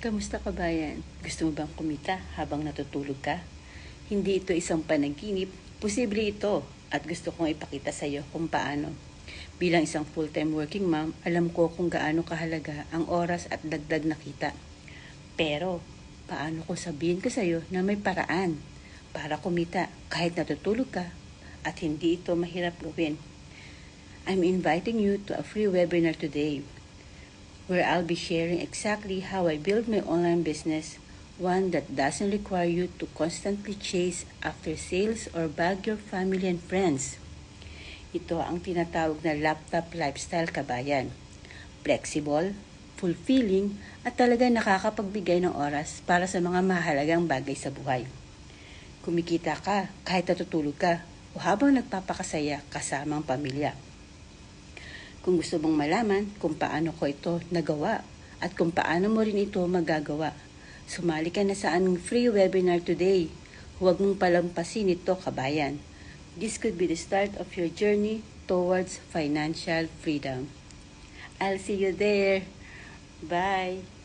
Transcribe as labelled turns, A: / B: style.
A: Kamusta kabayan? Gusto mo bang kumita habang natutulog ka? Hindi ito isang panaginip, posible ito at gusto kong ipakita sa iyo kung paano. Bilang isang full-time working mom, alam ko kung gaano kahalaga ang oras at dagdag na kita. Pero, paano ko sabihin ko sa iyo na may paraan para kumita kahit natutulog ka at hindi ito mahirap gawin? I'm inviting you to a free webinar today where I'll be sharing exactly how I build my online business, one that doesn't require you to constantly chase after sales or bag your family and friends. Ito ang tinatawag na laptop lifestyle kabayan. Flexible, fulfilling, at talaga nakakapagbigay ng oras para sa mga mahalagang bagay sa buhay. Kumikita ka kahit natutulog ka o habang nagpapakasaya kasama ang pamilya. Kung gusto mong malaman kung paano ko ito nagawa at kung paano mo rin ito magagawa, sumali ka na sa aming free webinar today. Huwag mong palampasin ito, kabayan. This could be the start of your journey towards financial freedom. I'll see you there. Bye!